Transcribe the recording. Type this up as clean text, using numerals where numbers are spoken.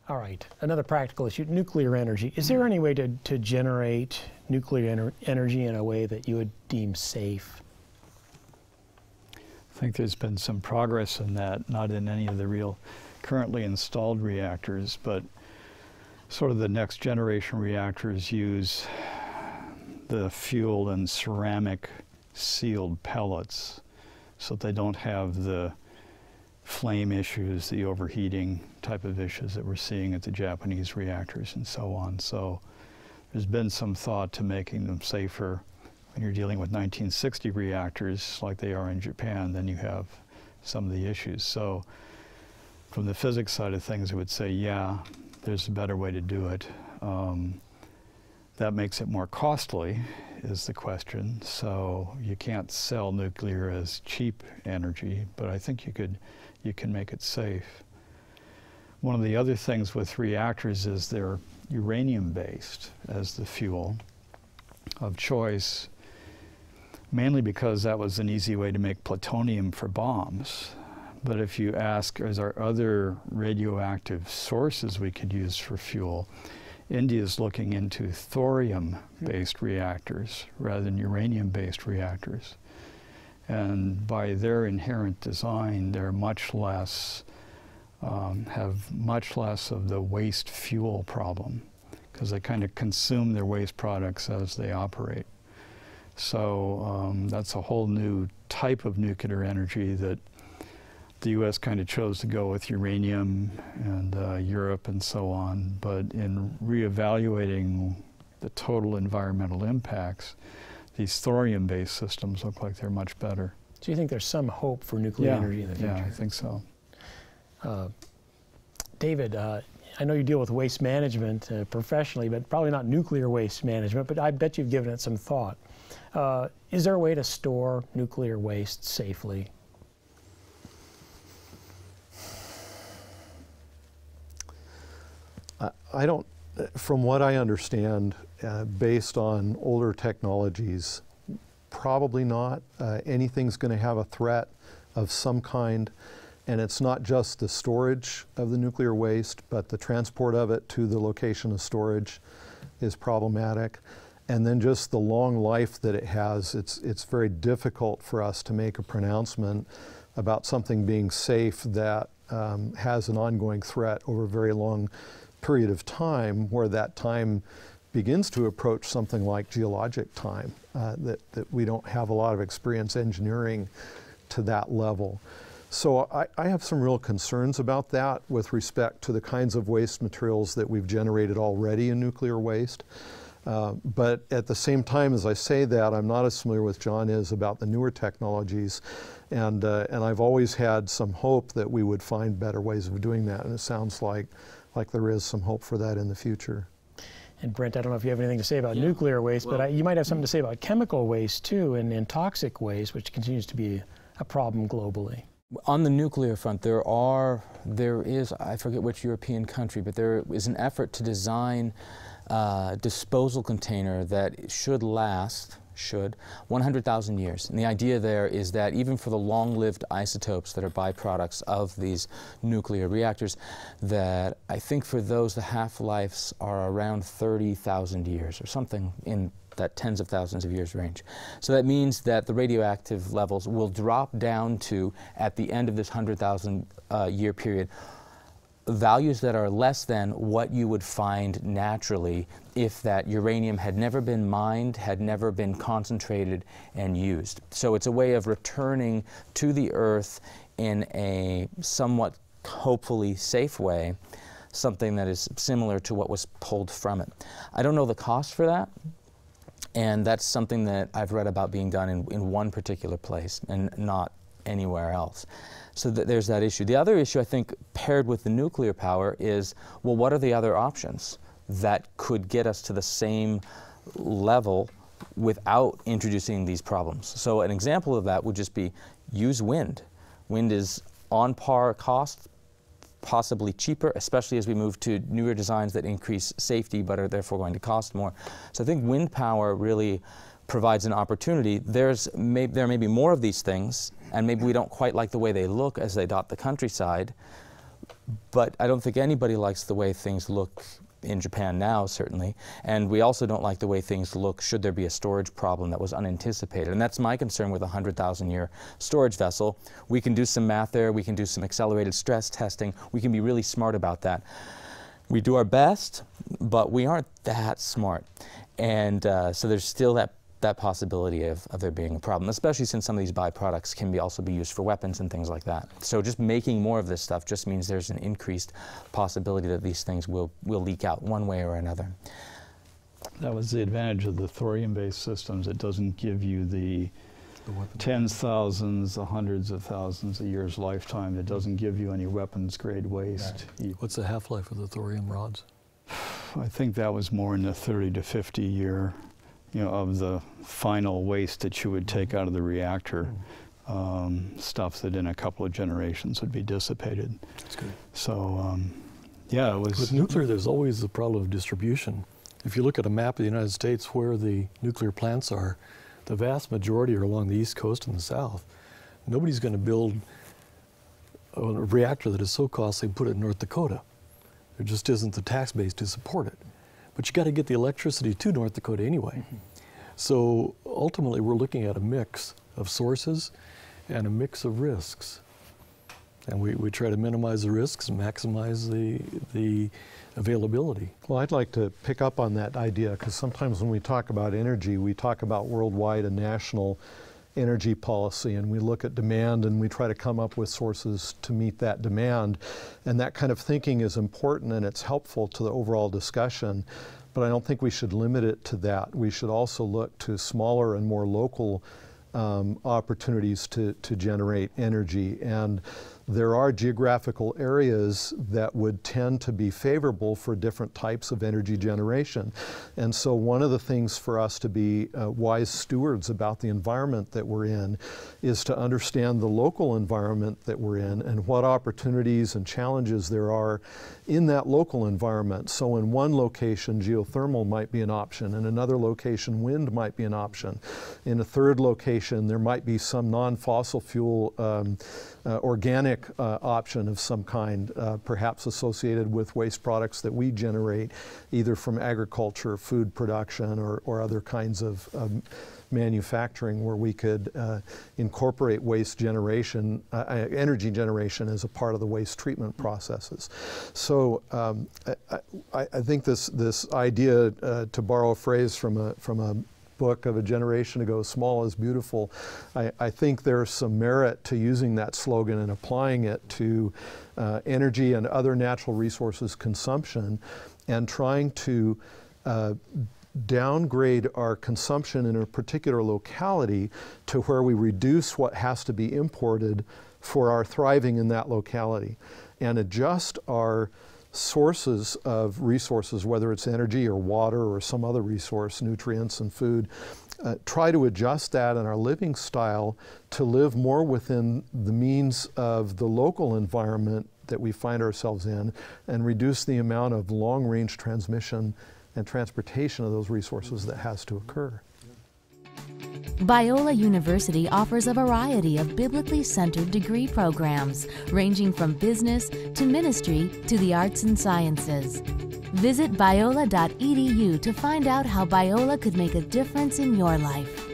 All right, another practical issue, nuclear energy. Is there any way to generate nuclear energy in a way that you would deem safe? I think there's been some progress in that, not in any of the real currently installed reactors, but sort of the next generation reactors use the fuel in ceramic sealed pellets so that they don't have the flame issues, the overheating type of issues that we're seeing at the Japanese reactors and so on. So there's been some thought to making them safer. When you're dealing with 1960 reactors like they are in Japan, then you have some of the issues. So from the physics side of things, I would say, yeah, there's a better way to do it. That makes it more costly, is the question. So you can't sell nuclear as cheap energy, but I think you can make it safe. One of the other things with reactors is they're uranium-based as the fuel of choice, mainly because that was an easy way to make plutonium for bombs. But if you ask, is there other radioactive sources we could use for fuel? India's looking into thorium-based reactors rather than uranium-based reactors. And by their inherent design, they're much less, have much less of the waste fuel problem, because they kind of consume their waste products as they operate. So that's a whole new type of nuclear energy that the U.S. kind of chose to go with uranium, and Europe and so on. But in reevaluating the total environmental impacts, these thorium-based systems look like they're much better. Do you think there's some hope for nuclear energy in the future? Yeah, I think so. David, I know you deal with waste management professionally, but probably not nuclear waste management, but I bet you've given it some thought. Is there a way to store nuclear waste safely? I don't, from what I understand, based on older technologies, probably not. Anything's going to have a threat of some kind, and it's not just the storage of the nuclear waste, but the transport of it to the location of storage is problematic. And then just the long life that it has, it's very difficult for us to make a pronouncement about something being safe that has an ongoing threat over a very long period of time, where that time begins to approach something like geologic time, that we don't have a lot of experience engineering to that level. So I have some real concerns about that with respect to the kinds of waste materials that we've generated already in nuclear waste. But at the same time, as I say that, I'm not as familiar with John is about the newer technologies, and I've always had some hope that we would find better ways of doing that, and it sounds like there is some hope for that in the future. And Brent, I don't know if you have anything to say about nuclear waste, but you might have something to say about chemical waste too, and toxic waste, which continues to be a problem globally. On the nuclear front, there is, I forget which European country, but there is an effort to design a disposal container that should last 100,000 years. And the idea there is that even for the long-lived isotopes that are byproducts of these nuclear reactors, that I think for those the half-lives are around 30,000 years or something in that tens of thousands of years range. So that means that the radioactive levels will drop down to, at the end of this 100,000 year period, values that are less than what you would find naturally if that uranium had never been mined, had never been concentrated and used. So it's a way of returning to the Earth in a somewhat hopefully safe way, something that is similar to what was pulled from it. I don't know the cost for that, and that's something that I've read about being done in one particular place and not anywhere else. So there's that issue. The other issue, I think, paired with the nuclear power is, well, what are the other options that could get us to the same level without introducing these problems? So an example of that would just be use wind. Wind is on par cost, possibly cheaper, especially as we move to newer designs that increase safety but are therefore going to cost more. So I think wind power really provides an opportunity. There may be more of these things, and maybe we don't quite like the way they look as they dot the countryside, But I don't think anybody likes the way things look in Japan now, certainly, and we also don't like the way things look should there be a storage problem that was unanticipated. And that's my concern with a 100,000-year storage vessel. We can do some math there, we can do some accelerated stress testing, we can be really smart about that. We do our best, but we aren't that smart. And so there's still that possibility of there being a problem, especially since some of these byproducts can also be used for weapons and things like that. So just making more of this stuff just means there's an increased possibility that these things will leak out one way or another. That was the advantage of the thorium-based systems. It doesn't give you the tens, thousands, the hundreds of thousands of years lifetime. It doesn't give you any weapons-grade waste. Right. What's the half-life of the thorium rods? I think that was more in the 30 to 50 year, of the final waste that you would take out of the reactor, stuff that in a couple of generations would be dissipated. That's good. So, yeah, it was... With nuclear, there's always the problem of distribution. If you look at a map of the United States where the nuclear plants are, the vast majority are along the East Coast and the South. Nobody's going to build a reactor that is so costly and put it in North Dakota. There just isn't the tax base to support it. But you got to get the electricity to North Dakota anyway. So ultimately we're looking at a mix of sources and a mix of risks. And we try to minimize the risks and maximize the availability. Well, I'd like to pick up on that idea, because sometimes when we talk about energy, we talk about worldwide and national energy policy, and we look at demand and we try to come up with sources to meet that demand. And that kind of thinking is important and it's helpful to the overall discussion, but I don't think we should limit it to that. We should also look to smaller and more local opportunities to generate energy. And there are geographical areas that would tend to be favorable for different types of energy generation. And so one of the things for us to be wise stewards about the environment that we're in is to understand the local environment that we're in and what opportunities and challenges there are in that local environment. So in one location, geothermal might be an option. In another location, wind might be an option. In a third location, there might be some non-fossil fuel organic option of some kind, perhaps associated with waste products that we generate, either from agriculture, food production, or other kinds of manufacturing, where we could incorporate waste generation, energy generation as a part of the waste treatment processes. So I think this idea, to borrow a phrase from a book of a generation ago, small is beautiful. I think there's some merit to using that slogan and applying it to energy and other natural resources consumption, and trying to downgrade our consumption in a particular locality to where we reduce what has to be imported for our thriving in that locality, and adjust our sources of resources, whether it's energy or water or some other resource, nutrients and food, try to adjust that in our living style to live more within the means of the local environment that we find ourselves in, and reduce the amount of long-range transmission and transportation of those resources that has to occur. Biola University offers a variety of biblically centered degree programs, ranging from business to ministry to the arts and sciences. Visit biola.edu to find out how Biola could make a difference in your life.